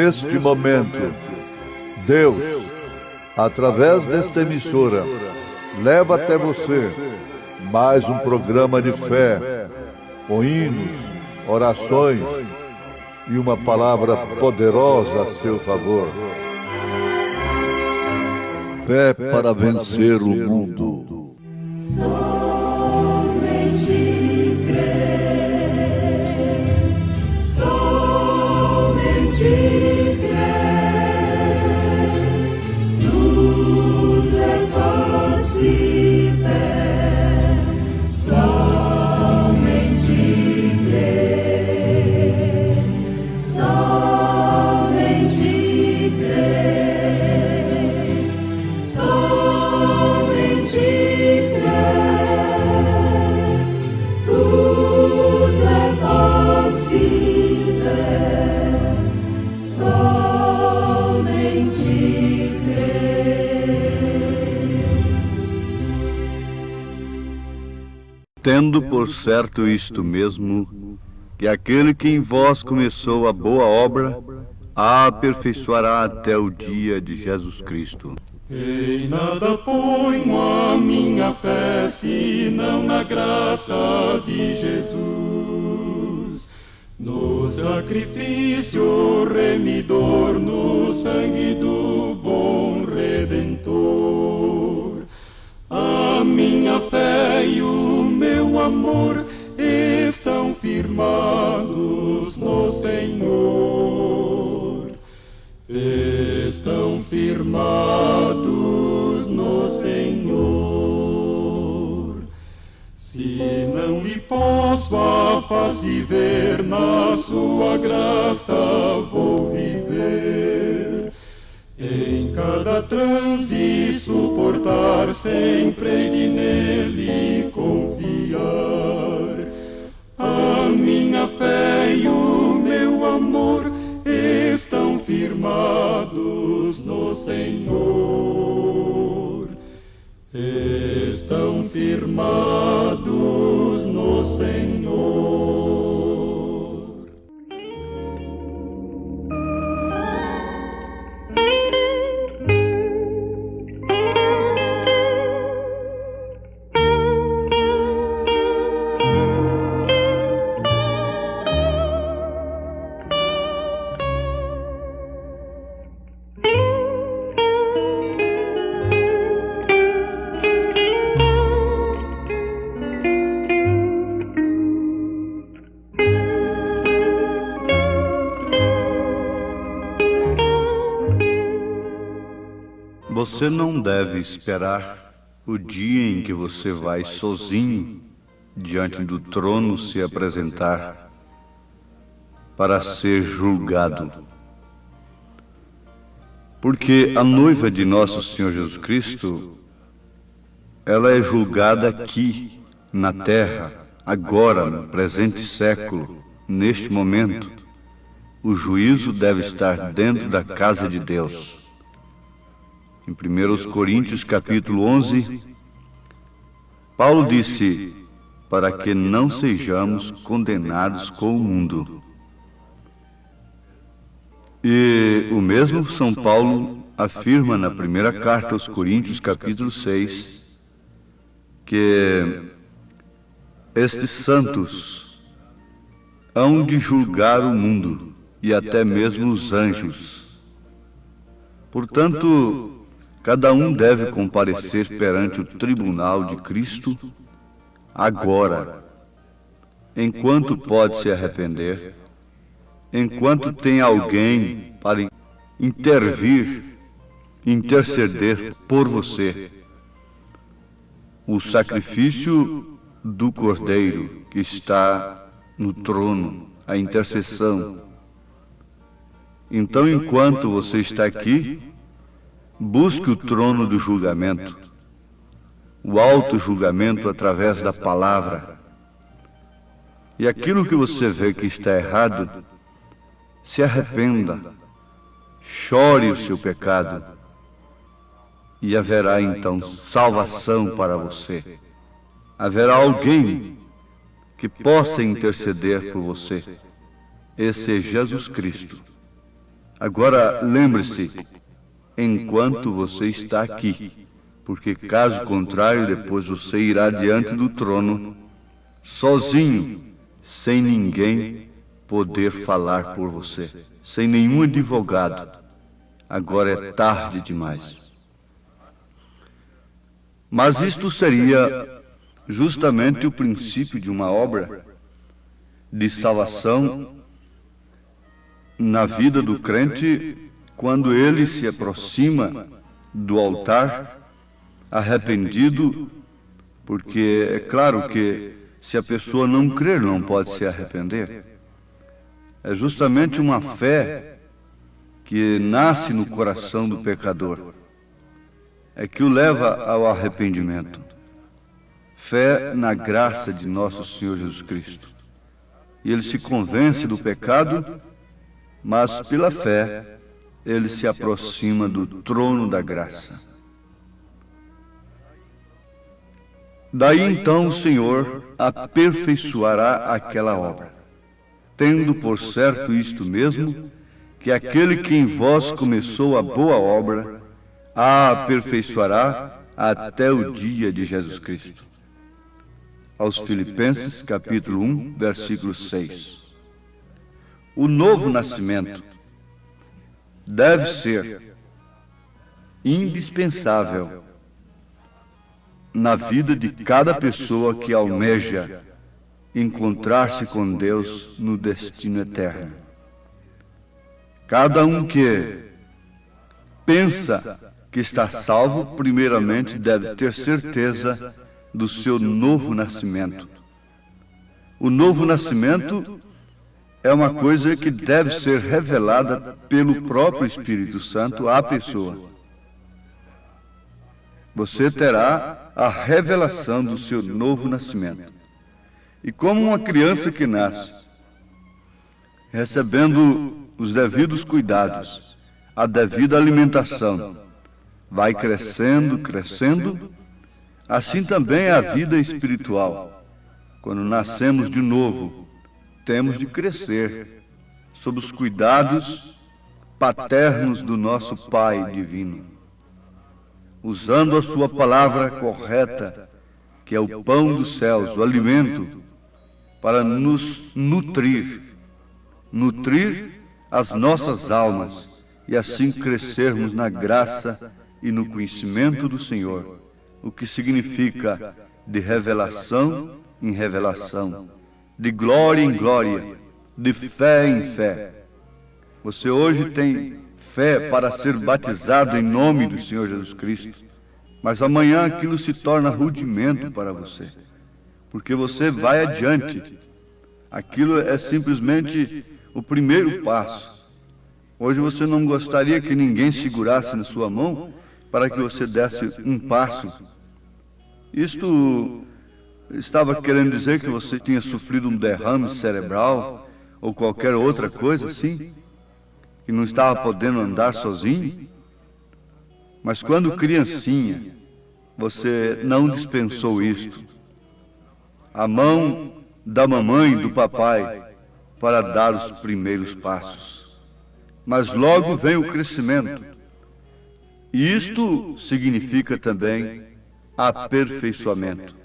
neste momento, Deus, através desta emissora, leva até você mais um programa de fé, com hinos, orações e uma palavra poderosa a seu favor. Fé para vencer o mundo. Somente crer, somente crer, tudo é possível. Somente crer, somente crer, somente crer, tudo é possível. Somente crer. Tendo por certo isto mesmo, que aquele que em vós começou a boa obra, a aperfeiçoará até o dia de Jesus Cristo. Em nada ponho a minha fé, senão na graça de Jesus, no sacrifício remidor, no sangue do bom Redentor. A minha fé e o meu amor estão firmados no Senhor. Estão firmados no Senhor. Se não lhe posso a face ver, na sua graça vou viver. Em cada transe suportar, sempre de nele confiar. A minha fé e o meu amor estão firmados no Senhor. Estão firmados no Senhor. Você não deve esperar o dia em que você vai sozinho diante do trono se apresentar para ser julgado. Porque a noiva de nosso Senhor Jesus Cristo, ela é julgada aqui, na terra, agora, no presente século, neste momento. O juízo deve estar dentro da casa de Deus. Em 1 Coríntios capítulo 11, Paulo disse, para que não sejamos condenados com o mundo. E o mesmo São Paulo afirma na primeira carta aos Coríntios capítulo 6, que estes santos hão de julgar o mundo e até mesmo os anjos. Portanto, cada um deve comparecer perante o tribunal de Cristo agora, enquanto pode se arrepender, enquanto tem alguém para interceder por você. O sacrifício do Cordeiro que está no trono, a intercessão. Então, enquanto você está aqui, busque o trono do julgamento, o auto-julgamento através da palavra. E aquilo que você vê que está errado, se arrependa, chore o seu pecado, e haverá então salvação para você. Haverá alguém que possa interceder por você. Esse é Jesus Cristo. Agora, lembre-se, enquanto você está aqui, porque caso contrário, depois você irá diante do trono, sozinho, sem ninguém poder falar por você, sem nenhum advogado. Agora é tarde demais. Mas isto seria justamente o princípio de uma obra de salvação na vida do crente, quando ele se aproxima do altar arrependido, porque é claro que se a pessoa não crer, não pode se arrepender. É justamente uma fé que nasce no coração do pecador, é que o leva ao arrependimento. Fé na graça de nosso Senhor Jesus Cristo. E ele se convence do pecado, mas pela fé ele se aproxima do trono da graça. Daí então o Senhor aperfeiçoará aquela obra, tendo por certo isto mesmo, que aquele que em vós começou a boa obra, a aperfeiçoará até o dia de Jesus Cristo. Aos Filipenses, capítulo 1, versículo 6. O novo nascimento deve ser indispensável na vida de cada pessoa que almeja encontrar-se com Deus no destino eterno. Cada um que pensa que está salvo, primeiramente deve ter certeza do seu novo nascimento. O novo nascimento é uma coisa que deve ser revelada pelo próprio Espírito Santo à pessoa. Você terá a revelação do seu novo nascimento. E como uma criança que nasce, recebendo os devidos cuidados, a devida alimentação, vai crescendo, assim também é a vida espiritual. Quando nascemos de novo, temos de crescer sob os cuidados paternos do nosso Pai divino, usando a sua palavra correta, que é o pão dos céus, o alimento, para nos nutrir as nossas almas, e assim crescermos na graça e no conhecimento do Senhor, o que significa de revelação em revelação, de glória em glória, de fé em fé. Você hoje tem fé para ser batizado em nome do Senhor Jesus Cristo, mas amanhã aquilo se torna rudimento para você, porque você vai adiante. Aquilo é simplesmente o primeiro passo. Hoje você não gostaria que ninguém segurasse na sua mão para que você desse um passo. Isto estava querendo dizer que você tinha sofrido um derrame cerebral ou qualquer outra coisa assim, e não estava podendo andar sozinho? Mas quando criancinha, você não dispensou isto. A mão da mamãe e do papai para dar os primeiros passos. Mas logo vem o crescimento. E isto significa também aperfeiçoamento.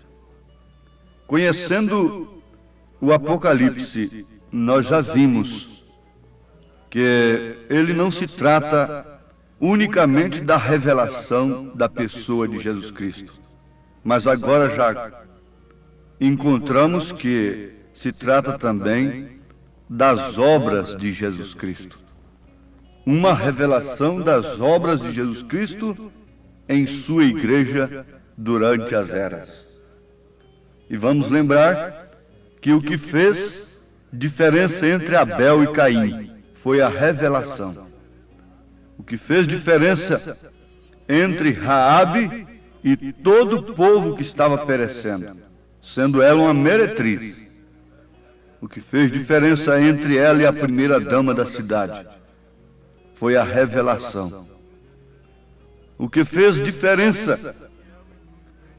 Conhecendo o Apocalipse, nós já vimos que ele não se trata unicamente da revelação da pessoa de Jesus Cristo, mas agora já encontramos que se trata também das obras de Jesus Cristo. Uma revelação das obras de Jesus Cristo em sua igreja durante as eras. E vamos lembrar que o que fez diferença entre Abel e Caim foi a revelação. O que fez diferença entre Raabe e todo o povo que estava perecendo, sendo ela uma meretriz. O que fez diferença entre ela e a primeira dama da cidade foi a revelação. O que fez diferença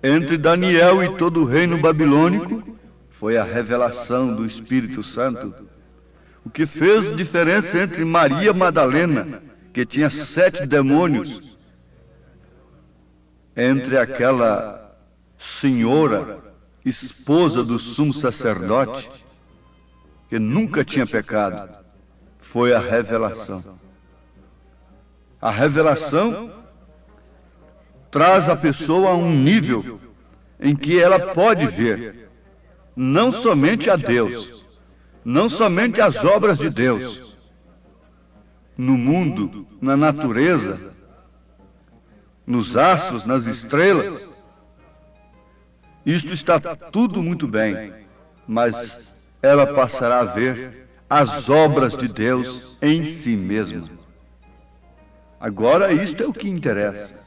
entre Daniel e todo o reino babilônico foi a revelação do Espírito Santo. O que fez diferença entre Maria Madalena, que tinha 7 demônios, entre aquela senhora, esposa do sumo sacerdote, que nunca tinha pecado, foi a revelação. A revelação traz a pessoa a um nível em que ela pode ver não somente a Deus, não somente as obras de Deus, no mundo, na natureza, nos astros, nas estrelas. Isto está tudo muito bem, mas ela passará a ver as obras de Deus em si mesma. Agora, isto é o que interessa.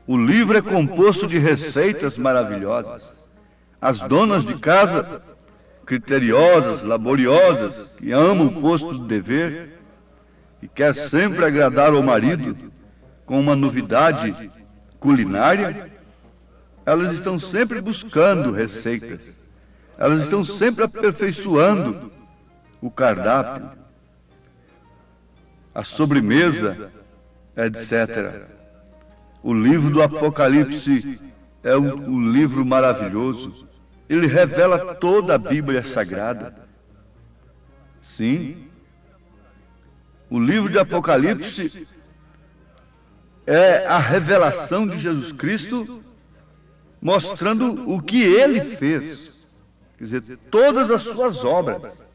O livro é composto de receitas maravilhosas. As donas de casa, criteriosas, laboriosas, que amam o posto do dever e quer sempre agradar ao marido com uma novidade culinária, elas estão sempre buscando receitas. Elas estão sempre aperfeiçoando o cardápio, a sobremesa, etc. O livro do Apocalipse é um livro maravilhoso. Ele revela toda a Bíblia Sagrada. Sim, o livro de Apocalipse é a revelação de Jesus Cristo, mostrando o que Ele fez. Quer dizer, todas as suas obras.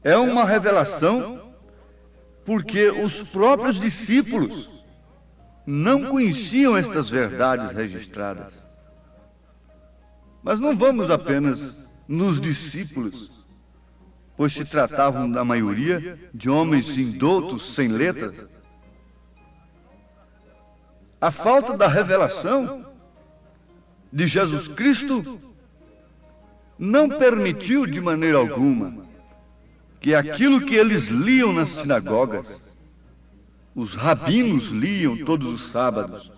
É uma revelação porque os próprios discípulos não conheciam estas verdades registradas. Mas não vamos apenas nos discípulos, pois se tratavam, na maioria, de homens indoutos, sem letras. A falta da revelação de Jesus Cristo não permitiu de maneira alguma que aquilo que eles liam nas sinagogas, os rabinos liam todos os sábados,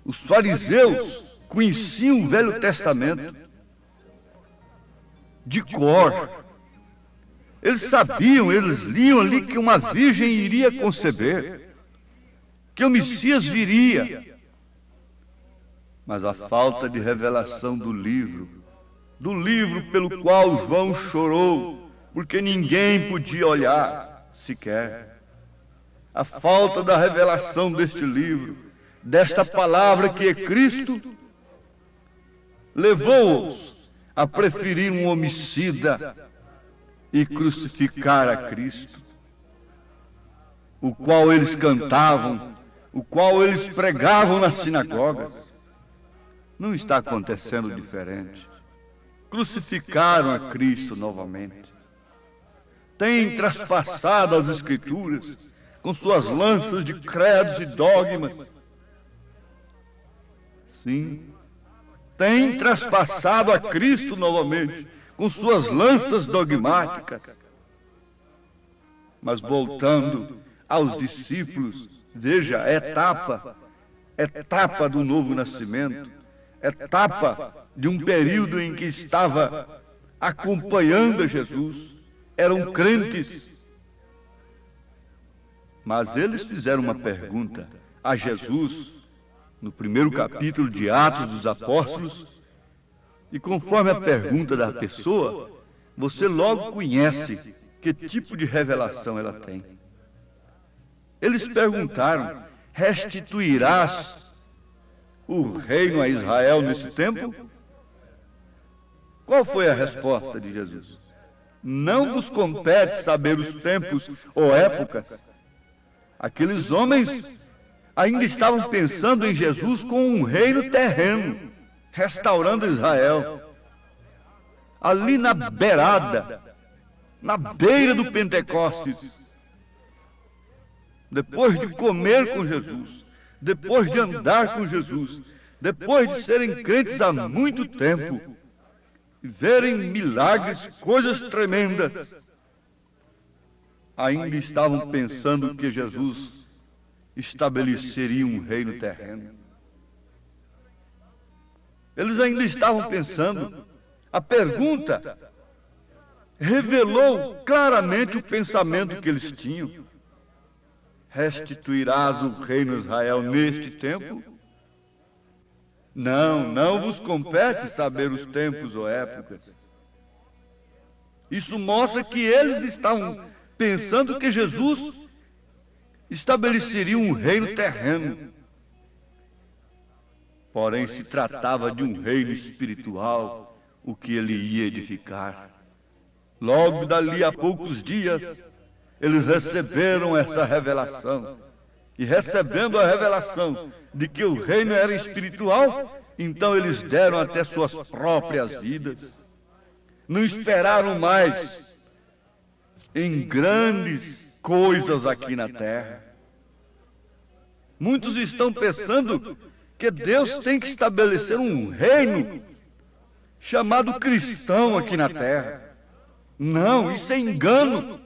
os fariseus conheciam o Velho Testamento de cor. Eles sabiam, eles liam ali que uma virgem iria conceber, que o Messias viria. Mas a falta de revelação do livro pelo qual João chorou, porque ninguém podia olhar sequer. A falta da revelação deste livro, desta palavra que é Cristo, levou-os a preferir um homicida e crucificar a Cristo, o qual eles cantavam, o qual eles pregavam nas sinagogas. Não está acontecendo diferente. Crucificaram a Cristo novamente. Têm traspassado as Escrituras com suas lanças de credos e dogmas. Sim, têm traspassado a Cristo novamente com suas lanças dogmáticas. Mas voltando aos discípulos, veja, etapa do novo nascimento, etapa de um período em que estava acompanhando a Jesus, eram crentes. Mas eles fizeram uma pergunta a Jesus, no primeiro capítulo de Atos dos Apóstolos, e conforme a pergunta da pessoa, você logo conhece que tipo de revelação ela tem. Eles perguntaram: restituirás o reino a Israel nesse tempo? Qual foi a resposta de Jesus? Não vos compete saber os tempos ou épocas. Aqueles homens ainda estavam pensando em Jesus como um reino terreno, restaurando Israel. Ali na beirada, na beira do Pentecostes, depois de comer com Jesus, depois de andar com Jesus, depois de serem crentes há muito tempo, e verem milagres, coisas tremendas, ainda estavam pensando que Jesus estabeleceria um reino terreno. Eles ainda estavam pensando. A pergunta revelou claramente o pensamento que eles tinham. Restituirás o reino de Israel neste tempo? Não vos compete saber os tempos ou épocas. Isso mostra que eles estavam pensando que Jesus estabeleceria um reino terreno. Porém, se tratava de um reino espiritual, o que ele ia edificar. Logo dali a poucos dias, eles receberam essa revelação. E recebendo a revelação de que o reino era espiritual, então eles deram até suas próprias vidas. Não esperaram mais em grandes coisas aqui na terra. Muitos estão pensando que Deus tem que estabelecer um reino chamado cristão aqui na terra. Não, isso é engano.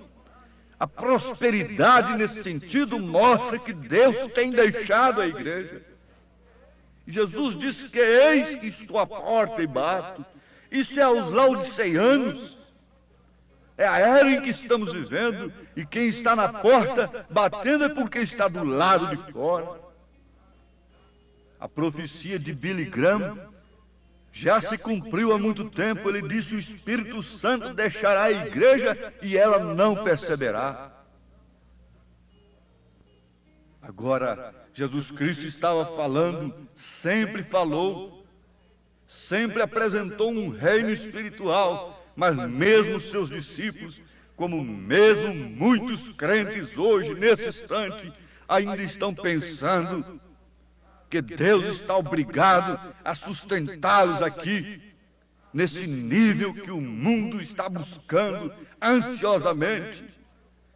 A prosperidade nesse sentido mostra que Deus tem deixado a igreja. Jesus disse que eis que estou à porta e bato. Isso é aos laodiceianos. É a era em que estamos vivendo, e quem está na porta batendo é porque está do lado de fora. A profecia de Billy Graham já se cumpriu há muito tempo. Ele disse: o Espírito Santo deixará a igreja e ela não perceberá. Agora, Jesus Cristo estava falando, sempre falou, sempre apresentou um reino espiritual, mas mesmo seus discípulos, como mesmo muitos crentes hoje, nesse instante, ainda estão pensando que Deus está obrigado a sustentá-los aqui, nesse nível que o mundo está buscando ansiosamente.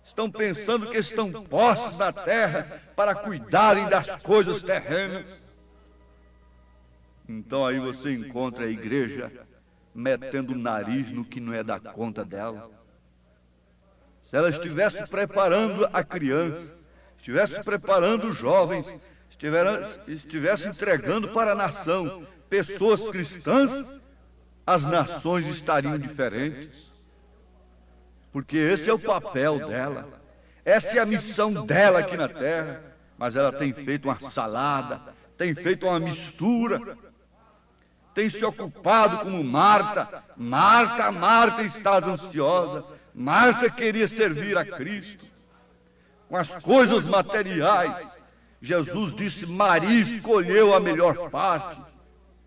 Estão pensando que estão postos na terra para cuidarem das coisas terrenas. Então aí você encontra a igreja metendo o nariz no que não é da conta dela. Se ela estivesse preparando a criança, estivesse preparando os jovens, estivesse entregando para a nação pessoas cristãs, as nações estariam diferentes. Porque esse é o papel dela, essa é a missão dela aqui na terra. Mas ela tem feito uma salada, tem feito uma mistura, tem se ocupado como Marta. Marta estás ansiosa. Marta queria servir a Cristo com as coisas materiais. Jesus disse: Maria escolheu a melhor parte.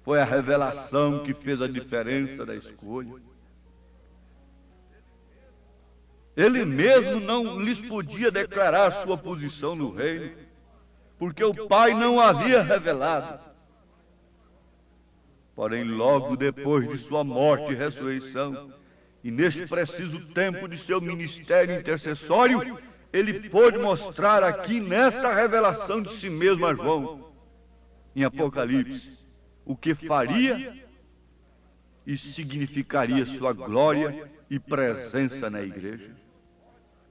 Foi a revelação que fez a diferença da escolha. Ele mesmo não lhes podia declarar sua posição no reino, porque o Pai não havia revelado. Porém, logo depois de sua morte e ressurreição, e neste preciso tempo de seu ministério intercessório, ele pôde mostrar aqui nesta revelação de si mesmo a João, em Apocalipse, o que faria e significaria sua glória e presença na igreja.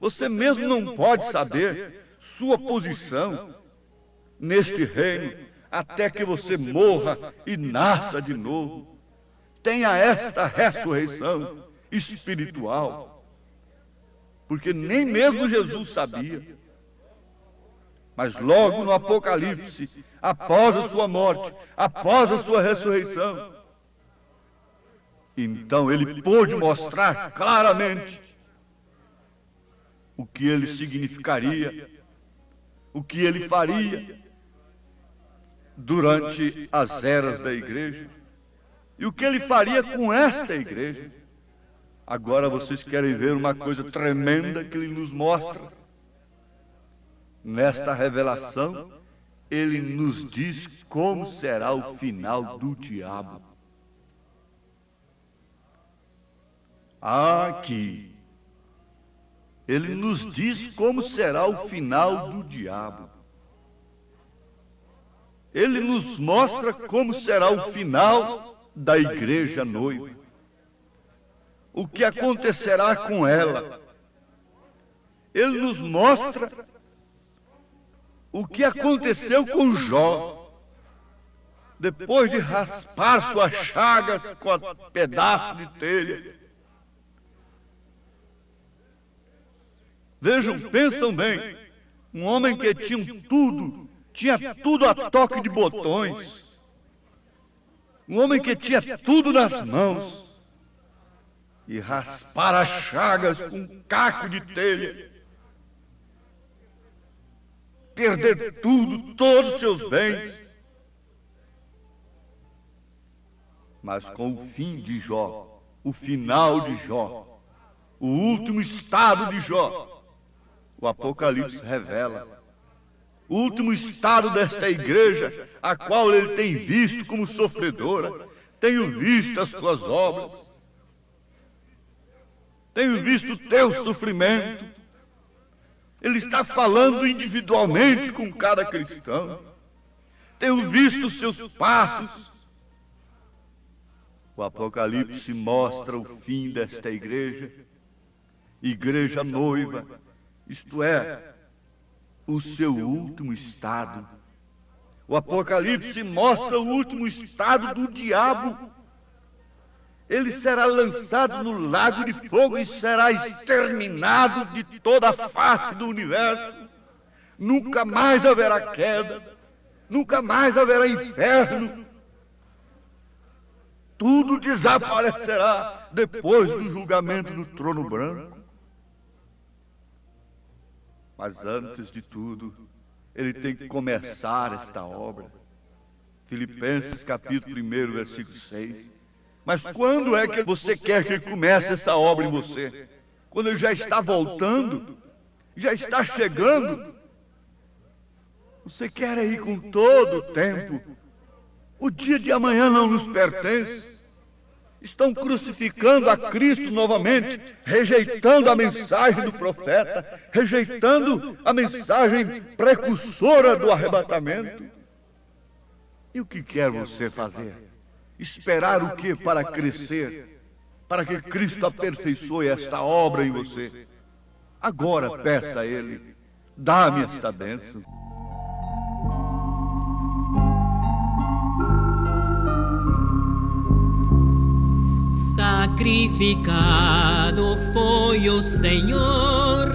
Você mesmo não pode saber sua posição neste reino até que você morra e nasça de novo. Tenha esta ressurreição espiritual, porque nem mesmo Jesus sabia. Mas logo no Apocalipse, após a sua morte, após a sua ressurreição, então ele pôde mostrar claramente o que ele significaria, o que ele faria durante as eras da igreja e o que ele faria com esta igreja. Agora vocês querem ver uma coisa tremenda que ele nos mostra? Nesta revelação, ele nos diz como será o final do diabo. Aqui, ele nos diz como será o final do diabo. Ele nos mostra como será o final da igreja noiva. O que acontecerá com ela. Ele nos mostra o que aconteceu com Jó. Depois de raspar suas chagas com pedaço de telha, Vejam, pensam bem. Um homem que tinha tudo a toque de botões. Um homem que tinha tudo nas mãos. E raspar as chagas com um caco de telha. Perder tudo, todos os seus bens. Mas com o fim de Jó, o final de Jó, o último estado de Jó, o Apocalipse revela o último estado desta igreja, a qual ele tem visto como sofredora. Tenho visto as tuas obras, tenho visto o teu sofrimento. Ele está falando individualmente com cada cristão. Tenho visto os seus passos. O Apocalipse mostra o fim desta igreja noiva, isto é, o seu último estado. O Apocalipse mostra o último estado do diabo. Ele será lançado no lago de fogo e será exterminado de toda a face do universo. Nunca mais haverá queda, nunca mais haverá inferno. Tudo desaparecerá depois do julgamento do trono branco. Mas antes de tudo, ele tem que começar esta obra. Filipenses capítulo 1, versículo 6. Mas quando é que você quer que ele comece essa obra em você? Quando ele já está voltando? Já está chegando? Você quer ir com todo o tempo? O dia de amanhã não nos pertence. Estão crucificando a Cristo novamente, rejeitando a mensagem do profeta, rejeitando a mensagem precursora do arrebatamento. E o que quer você fazer? Esperar o que para crescer? Para que Cristo aperfeiçoe esta obra em você? Agora peça a Ele, dá-me esta bênção. Sacrificado foi o Senhor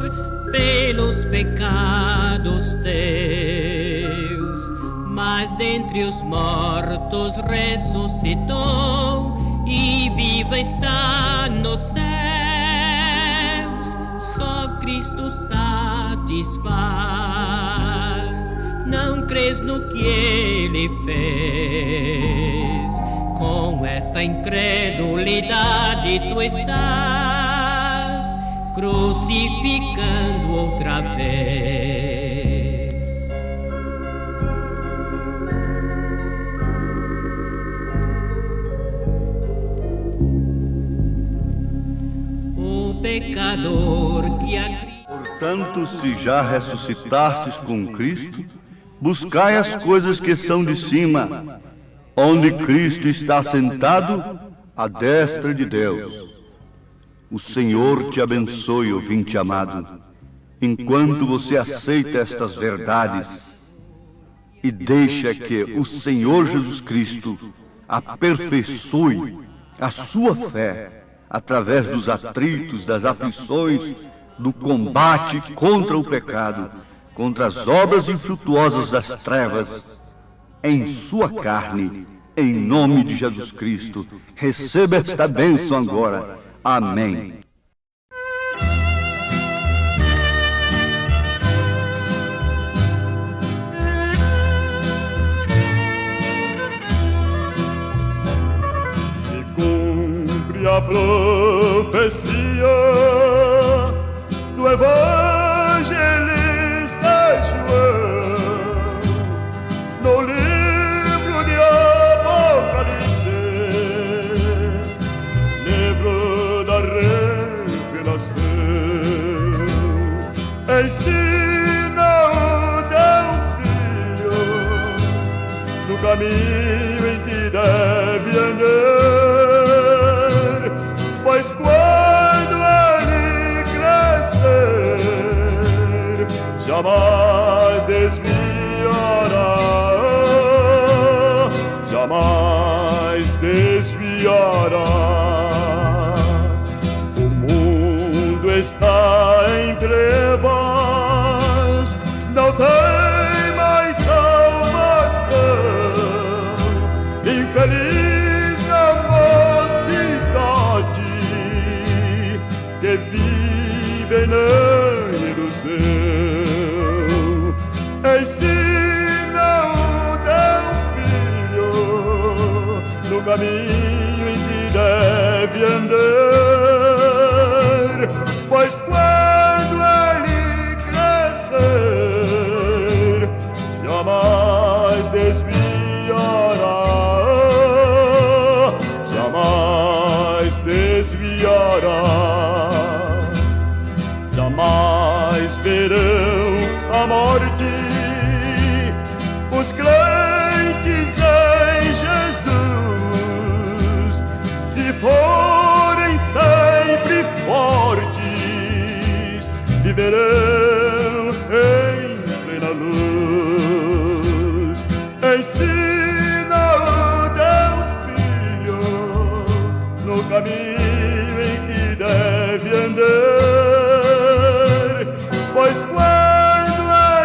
pelos pecados teus, mas dentre os mortos ressuscitou e viva está nos céus. Só Cristo satisfaz, não crês no que Ele fez? Com esta incredulidade tu estás crucificando outra vez. O pecador que a Portanto, se já ressuscitastes com Cristo, buscai as coisas que são de cima, onde Cristo está sentado à destra de Deus. O Senhor te abençoe, ouvinte amado, enquanto você aceita estas verdades e deixa que o Senhor Jesus Cristo aperfeiçoe a sua fé através dos atritos, das aflições, do combate contra o pecado, contra as obras infrutuosas das trevas, em sua carne, em nome de Jesus Cristo. Receba esta bênção agora. Amém. Se cumpre a profecia do evangelista João no livro de Apocalipse, livro da revelação. Ensina o teu filho no caminho em que deve andar, pois quando ele crescer, jamais desviará, jamais desviará. O mundo está em trevas, feliz a mocidade que vive na ilusão. Ensina o teu filho no caminho em que deve andar, pois quando ele crescer, jamais desviará, jamais desviará. Jamais verão a morte os crentes em Jesus, se forem sempre fortes, viverão em plena luz. Ensina o teu filho no caminho em que deve andar, pois quando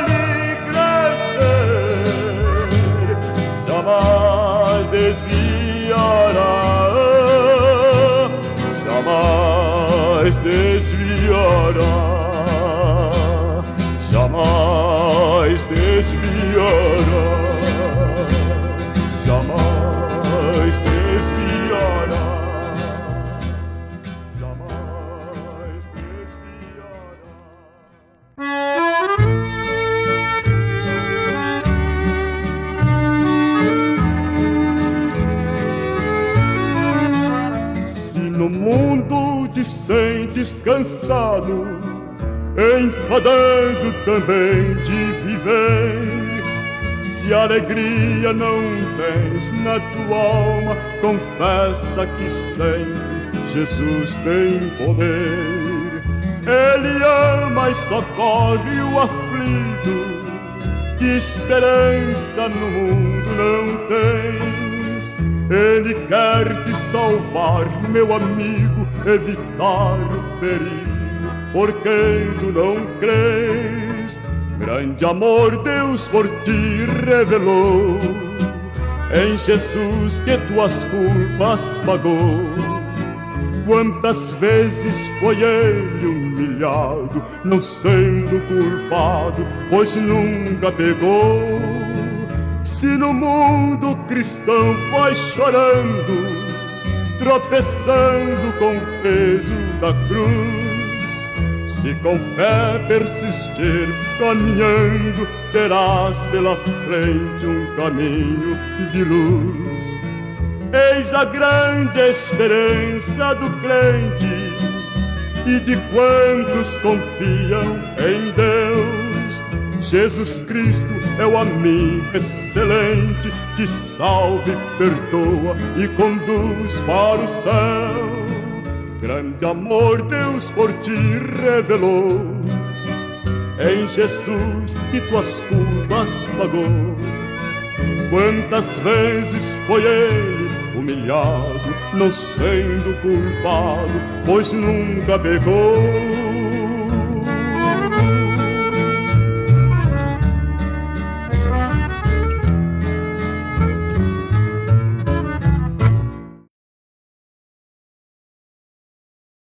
ele crescer, jamais desviará, jamais desviará, jamais desviará, jamais desviará, jamais desviará. Se no mundo te sentes cansado, enfadado também de viver, se alegria não tens na tua alma, confessa que sempre Jesus tem poder. Ele ama e socorre o aflito, que esperança no mundo não tens. Ele quer te salvar, meu amigo, evitar o perigo, porque tu não crês. Grande amor Deus por ti revelou, em Jesus que tuas culpas pagou. Quantas vezes foi ele humilhado, não sendo culpado, pois nunca pegou. Se no mundo cristão vai chorando, tropeçando com o peso da cruz, se com fé persistir caminhando, terás pela frente um caminho de luz. Eis a grande esperança do crente e de quantos confiam em Deus. Jesus Cristo é o amigo excelente que salva e perdoa e conduz para o céu. Grande amor Deus por ti revelou, em Jesus que tuas culpas pagou. Quantas vezes foi ele humilhado, não sendo culpado, pois nunca pecou.